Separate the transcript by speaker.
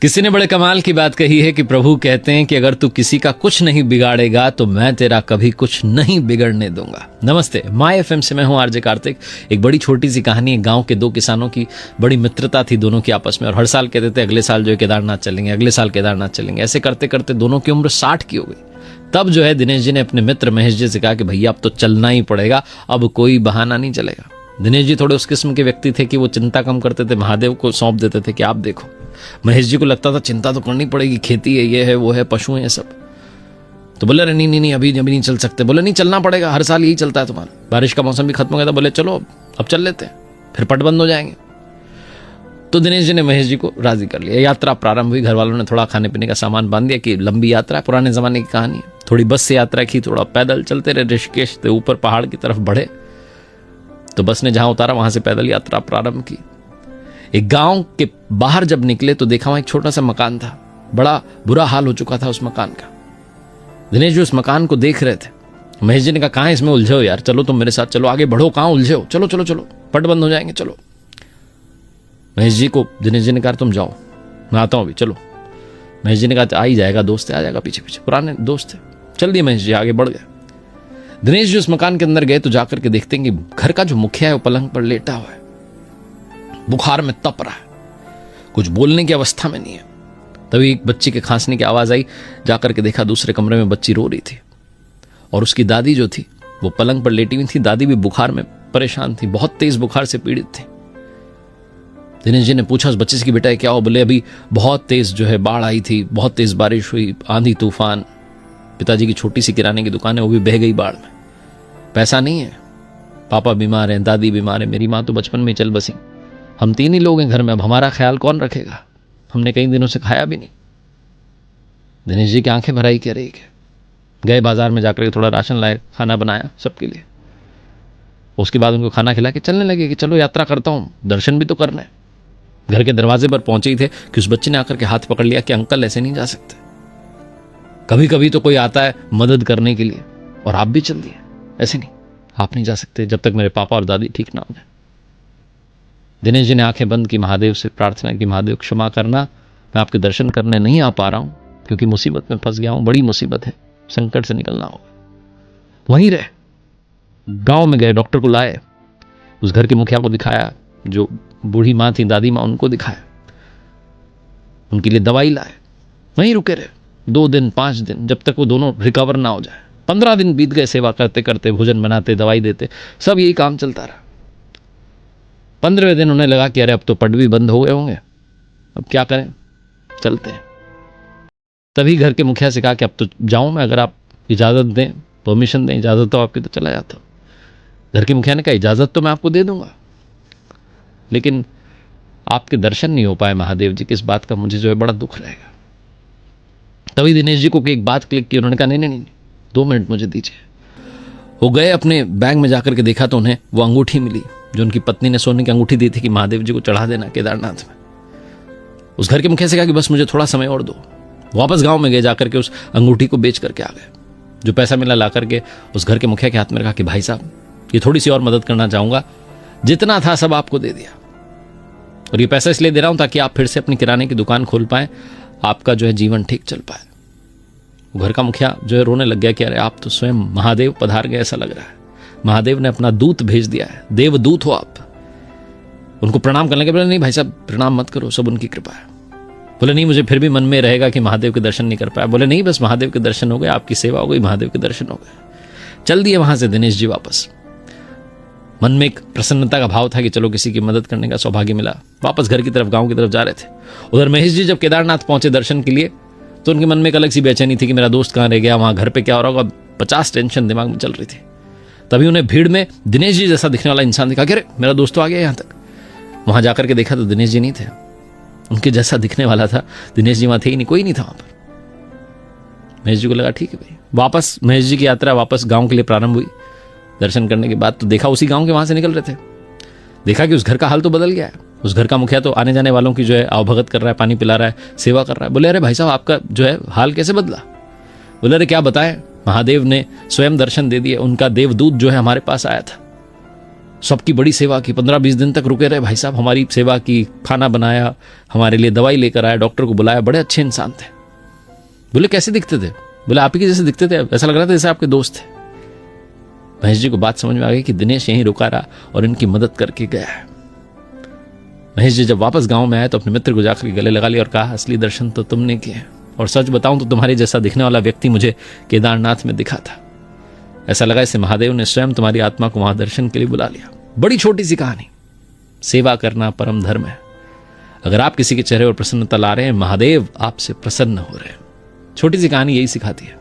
Speaker 1: किसी ने बड़े कमाल की बात कही है कि प्रभु कहते हैं कि अगर तू किसी का कुछ नहीं बिगाड़ेगा तो मैं तेरा कभी कुछ नहीं बिगड़ने दूंगा। नमस्ते, माय एफएम से मैं हूं आरजे कार्तिक। एक बड़ी छोटी सी कहानी है। गांव के दो किसानों की बड़ी मित्रता थी दोनों की आपस में, और हर साल कहते थे अगले साल जो है केदारनाथ चलेंगे, अगले साल केदारनाथ चलेंगे। ऐसे करते करते दोनों की उम्र 60 की हो गई। तब जो है दिनेश जी ने अपने मित्र महेश जी से कहा कि भैया अब तो चलना ही पड़ेगा, अब कोई बहाना नहीं चलेगा। दिनेश जी थोड़े उस किस्म के व्यक्ति थे कि वो चिंता कम करते थे, महादेव को सौंप देते थे कि आप देखो। महेश जी को लगता था चिंता तो करनी पड़ेगी, खेती है, ये है, वो है, पशु है, सब। तो बोले अरे नहीं अभी नहीं चल सकते। बोले नहीं, चलना पड़ेगा, हर साल यही चलता है तुम्हारा। बारिश का मौसम भी खत्म हो गया था। बोले चलो अब चल लेते हैं, फिर पट बंद हो जाएंगे। तो दिनेश जी ने महेश जी को राजी कर लिया। यात्रा प्रारंभ हुई। घर वालों ने थोड़ा खाने पीने का सामान बांध दिया कि लंबी यात्रा है, पुराने जमाने की कहानी है। थोड़ी बस से यात्रा की, थोड़ा पैदल चलते रहे। ऋषिकेश से ऊपर पहाड़ की तरफ बढ़े तो बस ने जहां उतारा वहां से पैदल यात्रा प्रारंभ की। एक गांव के बाहर जब निकले तो देखा वहां एक छोटा सा मकान था। बड़ा बुरा हाल हो चुका था उस मकान का। दिनेश जी उस मकान को देख रहे थे। महेश जी ने कहा कहां इसमें उलझे हो यार, चलो तुम मेरे साथ चलो, आगे बढ़ो, कहां उलझे हो, चलो चलो चलो, पट बंद हो जाएंगे, चलो। महेश जी को दिनेश जी ने कहा तुम जाओ, मैं आता हूं अभी, चलो। महेश जी ने कहा आ ही जाएगा, दोस्त है, आ जाएगा पीछे पीछे, पुराने दोस्त थे। चल दिए महेश जी, आगे बढ़ गए। दिनेश जी उस मकान के अंदर गए तो जाकर के देखते हैं कि घर का जो मुखिया है वो पलंग पर लेटा हुआ है, बुखार में तप रहा है, कुछ बोलने की अवस्था में नहीं है। तभी एक बच्ची के खांसने की आवाज आई। जाकर के देखा दूसरे कमरे में बच्ची रो रही थी, और उसकी दादी जो थी वो पलंग पर लेटी हुई थी। दादी भी बुखार में परेशान थी, बहुत तेज बुखार से पीड़ित थी। दिनेश जी ने पूछा उस बच्चे से कि बेटा क्या हो? बोले अभी बहुत तेज जो है बाढ़ आई थी, बहुत तेज बारिश हुई, आंधी तूफान। पिताजी की छोटी सी किराने की दुकान है, वो भी बह गई बाढ़ में। पैसा नहीं है, पापा बीमार हैं, दादी बीमार है, मेरी माँ तो बचपन में ही चल बसी। हम 3 ही लोग हैं घर में, अब हमारा ख्याल कौन रखेगा? हमने कई दिनों से खाया भी नहीं। दिनेश जी की आंखें भर आई, कह रही है। गए बाजार में जाकर थोड़ा राशन लाए, खाना बनाया सबके लिए। उसके बाद उनको खाना खिला के चलने लगे कि चलो यात्रा करता हूं, दर्शन भी तो करना है। घर के दरवाजे पर पहुंचे ही थे कि उस बच्चे ने आकर के हाथ पकड़ लिया कि अंकल ऐसे नहीं जा सकते, कभी कभी तो कोई आता है मदद करने के लिए, और आप भी चल दिए, ऐसे नहीं, आप नहीं जा सकते जब तक मेरे पापा और दादी ठीक ना हो जाए। दिनेश जी ने आंखें बंद की, महादेव से प्रार्थना की, महादेव क्षमा करना, मैं आपके दर्शन करने नहीं आ पा रहा हूं क्योंकि मुसीबत में फंस गया हूं, बड़ी मुसीबत है, संकट से निकलना होगा। वहीं रहे, गांव में गए, डॉक्टर को लाए, उस घर के मुखिया को दिखाया, जो बूढ़ी माँ थी, दादी माँ, उनको दिखाया, उनके लिए दवाई लाए। वहीं रुके रहे 2 दिन 5 दिन, जब तक वो दोनों रिकवर ना हो जाए। 15 दिन बीत गए सेवा करते करते, भोजन बनाते, दवाई देते, सब यही काम चलता रहा। 15वें दिन उन्हें लगा कि अरे अब तो पट भी बंद हो गए होंगे, अब क्या करें, चलते हैं। तभी घर के मुखिया से कहा कि अब तो जाऊं मैं, अगर आप इजाज़त दें, परमिशन दें, इजाज़त तो आपकी, तो चला जाता हूं। घर के मुखिया ने कहा इजाज़त तो मैं आपको दे दूंगा, लेकिन आपके दर्शन नहीं हो पाए महादेव जी की, इस बात का मुझे जो है बड़ा दुख रहेगा। तभी दिनेश जी को एक बात क्लिक की। उन्होंने कहा नहीं 2 मिनट मुझे दीजिए। वो गए, अपने बैग में जाकर के देखा तो उन्हें वो अंगूठी मिली जो उनकी पत्नी ने सोने की अंगूठी दी थी कि महादेव जी को चढ़ा देना केदारनाथ में। उस घर के मुखिया से कहा कि बस मुझे थोड़ा समय और दो। वापस गांव में गए, जाकर के उस अंगूठी को बेच करके आ गए। जो पैसा मिला ला करके उस घर के मुखिया के हाथ में रखा कि भाई साहब ये थोड़ी सी और मदद करना चाहूंगा, जितना था सब आपको दे दिया, और ये पैसा इसलिए दे रहा हूं ताकि आप फिर से अपनी किराने की दुकान खोल पाए, आपका जो है जीवन ठीक चल पाए। वो घर का मुखिया जो है रोने लग गया कि अरे आप तो स्वयं महादेव पधार गए ऐसा लग रहा है, महादेव ने अपना दूत भेज दिया है, देवदूत हो आप। उनको प्रणाम करने के बोले नहीं भाई साहब प्रणाम मत करो, सब उनकी कृपा है। बोले नहीं मुझे फिर भी मन में रहेगा कि महादेव के दर्शन नहीं कर पाया। बोले नहीं बस महादेव के दर्शन हो गए, आपकी सेवा हो गई, महादेव के दर्शन हो गए। चल दिए वहां से दिनेश जी वापस। मन में एक प्रसन्नता का भाव था कि चलो किसी की मदद करने का सौभाग्य मिला। वापस घर की तरफ, गांव की तरफ जा रहे थे। उधर महेश जी जब केदारनाथ पहुंचे दर्शन के लिए तो उनके मन में एक अलग सी बेचैनी थी कि मेरा दोस्त कहाँ रह गया, वहां घर पे क्या हो रहा होगा, 50 टेंशन दिमाग में चल रही थी। तभी उन्हें भीड़ में दिनेश जी जैसा दिखने वाला इंसान दिखा कि अरे मेरा दोस्त तो आ गया यहाँ तक। वहां जाकर के देखा तो दिनेश जी नहीं थे, उनके जैसा दिखने वाला था दिनेश जी वहां थे ही नहीं, कोई नहीं था वहां पर। महेश जी को लगा ठीक है भाई। वापस महेश जी की यात्रा वापस गांव के लिए प्रारंभ हुई। दर्शन करने के बाद तो देखा उसी गांव के वहां से निकल रहे थे, देखा कि उस घर का हाल तो बदल गया है। उस घर का मुखिया तो आने जाने वालों की जो है आवभगत कर रहा है, पानी पिला रहा है, सेवा कर रहा है। बोले अरे भाई साहब आपका जो है हाल कैसे बदला? बोले अरे क्या बताएं, महादेव ने स्वयं दर्शन दे दिए, उनका देवदूत जो है हमारे पास आया था। सबकी बड़ी सेवा की, 15-20 दिन तक रुके रहे भाई साहब, हमारी सेवा की, खाना बनाया, हमारे लिए दवाई लेकर आया, डॉक्टर को बुलाया, बड़े अच्छे इंसान थे। बोले कैसे दिखते थे? बोले आप ही के जैसे दिखते थे, ऐसा लग रहा था जैसे आपके दोस्त थे। महेश जी को बात समझ में आ गई कि दिनेश यहीं रुका रहा और इनकी मदद करके गया है। महेश जी जब वापस गांव में आए तो अपने मित्र को जाकर गले लगा लिया और कहा, असली दर्शन तो तुमने किए, और सच बताऊं तो तुम्हारे जैसा दिखने वाला व्यक्ति मुझे केदारनाथ में दिखा था। ऐसा लगा इसे महादेव ने स्वयं तुम्हारी आत्मा को वहां दर्शन के लिए बुला लिया। बड़ी छोटी सी कहानी। सेवा करना परम धर्म है। अगर आप किसी के चेहरे पर प्रसन्नता ला रहे हैं, महादेव आपसे प्रसन्न हो रहे हैं। छोटी सी कहानी यही सिखाती है।